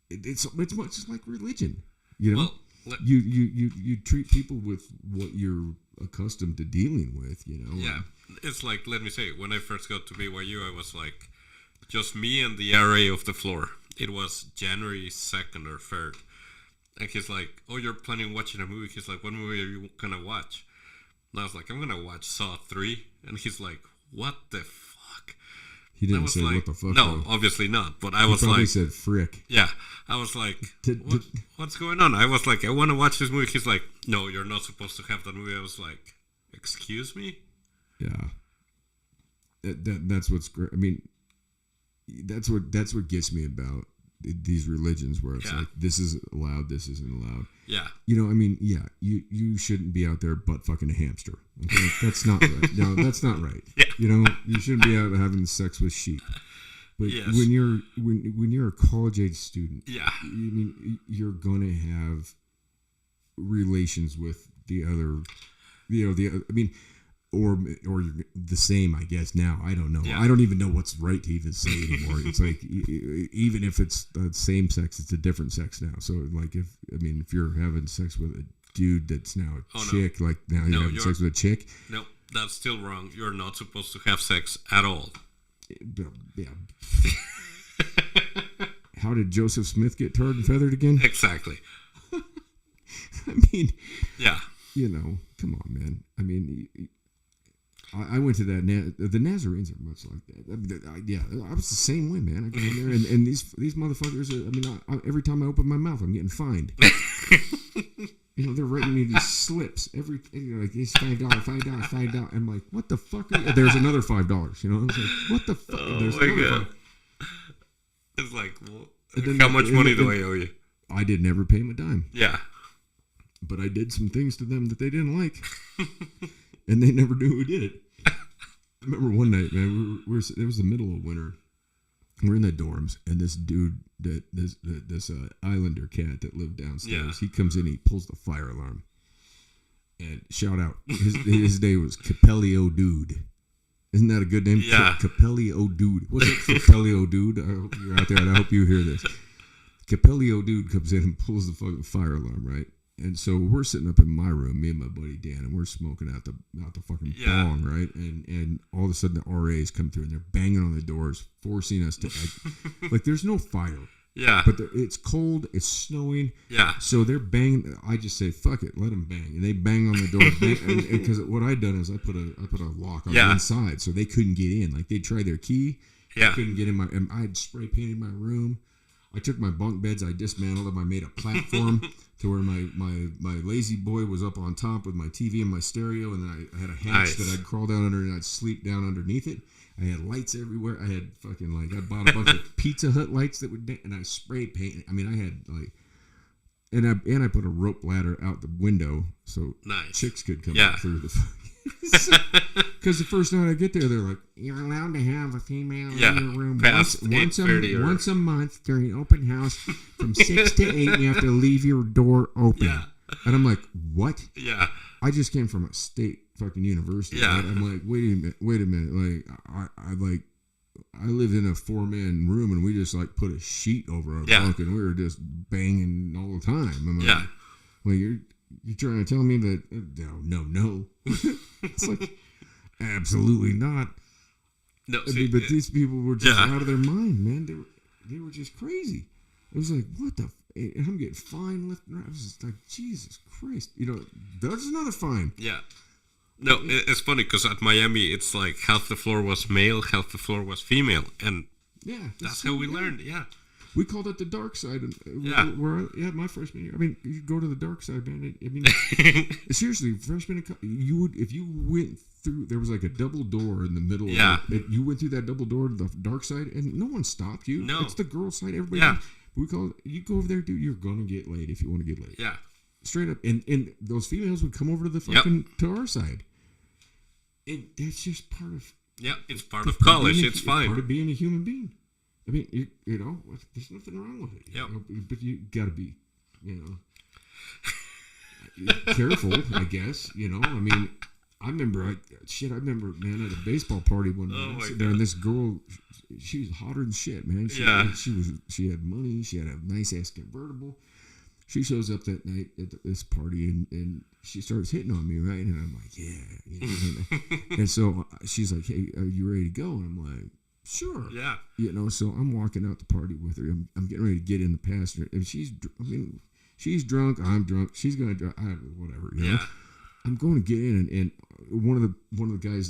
It's much like religion, you know. Well, you treat people with what you're accustomed to dealing with, you know. Yeah, it's like, let me say, when I first got to BYU, I was like, just me and the RA of the floor. It was January 2nd or 3rd, and he's like, "Oh, you're planning on watching a movie?" He's like, "What movie are you gonna watch?" And I was like, "I'm gonna watch Saw 3," and he's like, "What the fuck?" He didn't say like, what the fuck. No, obviously not. But I was probably like, said frick. Yeah, I was like, what's going on? I was like, I want to watch this movie. He's like, no, you're not supposed to have that movie. I was like, excuse me? Yeah. That's what's great. I mean, that's what gets me about these religions where it's like this is allowed, this isn't allowed. Yeah. You know, I mean, yeah, you shouldn't be out there butt fucking a hamster. Okay? That's not right. No, that's not right. Yeah. You know, you shouldn't be out having sex with sheep. But when you're a college age student, I mean, you're gonna have relations with the other, I mean, or you're the same, I guess. Now I don't know. Yeah. I don't even know what's right to even say anymore. It's like even if it's the same sex, it's a different sex now. So like if you're having sex with a dude that's now a chick, like now you're having sex with a chick. No, that's still wrong. You're not supposed to have sex at all. Yeah. How did Joseph Smith get tarred and feathered again? Exactly. I mean, yeah. You know, come on, man. I mean, I went to that. The Nazarenes are much like that. I was the same way, man. I go in there, and these motherfuckers. Every time I open my mouth, I'm getting fined. You know, they're writing me these slips like it's $5. I'm like, what the fuck? There's another $5. You know, I was like, what the fuck? There's another $5. It's like, well, how much money do I owe you? I did never pay them a dime. Yeah. But I did some things to them that they didn't like. And they never knew who did it. I remember one night, man, it was the middle of winter. We're in the dorms, and this dude, this Islander cat that lived downstairs, he comes in, he pulls the fire alarm. And shout out, his name was Capelli Dude. Isn't that a good name? Yeah. Capelli Dude. What's up, Capelli Dude? I hope you're out there, and I hope you hear this. Capelli Dude comes in and pulls the fucking fire alarm, right? And so we're sitting up in my room, me and my buddy Dan, and we're smoking out the fucking bong, right? And all of a sudden the RAs come through and they're banging on the doors, forcing us to like there's no fire. Yeah. But it's cold, it's snowing. Yeah. So they're banging. I just say fuck it, let them bang, and they bang on the door. Because what I'd done is I put a lock on the inside, so they couldn't get in. Like they'd try their key, they couldn't get in and I'd spray painted my room. I took my bunk beds, I dismantled them, I made a platform to where my lazy boy was up on top with my TV and my stereo, and then I had a hatch that I'd crawl down under and I'd sleep down underneath it. I had lights everywhere. I had fucking I bought a bunch of Pizza Hut lights that would, and I spray painted. I mean, I had and I put a rope ladder out the window so chicks could come up through the. Because the first night I get there, they're like, "You're allowed to have a female in your room once a month during open house from 6 to 8. You have to leave your door open." Yeah. And I'm like, "What?" Yeah. I just came from a state fucking university. Yeah. Right? I'm like, wait a minute. Like, I lived in a 4-man room and we just put a sheet over our bunk and we were just banging all the time. I'm like, well, you're trying to tell me that no. It's like, absolutely not. No, but these people were just out of their mind, man. They were just crazy. It was like, what the? And I'm getting fined left and right. I was just like, Jesus Christ. You know, there's another fine. Yeah. No, it's funny because at Miami, it's like half the floor was male, half the floor was female. And that's how we learned. Yeah. We called it the dark side. Where my freshman year. I mean, you go to the dark side, man. I mean, seriously, freshman, if you went through, there was like a double door in the middle. Yeah. You went through that double door to the dark side, and no one stopped you. No. It's the girl side. Everybody. We call it. You go over there, dude. You're gonna get laid if you want to get laid. Yeah. Straight up, and those females would come over to the fucking to our side. That's just part of. Yeah, it's part of college. It's fine. Part of being a human being. I mean, you know, there's nothing wrong with it. Yeah. But you got to be, careful, I guess. You know, I mean, I remember, man, at a baseball party one night, and this girl, she was hotter than shit, man. She had money. She had a nice ass convertible. She shows up that night at this party and she starts hitting on me, right? And I'm like, yeah. And so she's like, hey, are you ready to go? And I'm like, sure. Yeah. You know, so I'm walking out the party with her. I'm getting ready to get in the passenger. And she's drunk. I'm drunk. She's going to drive. Whatever. You know? I'm going to get in. And one of the guys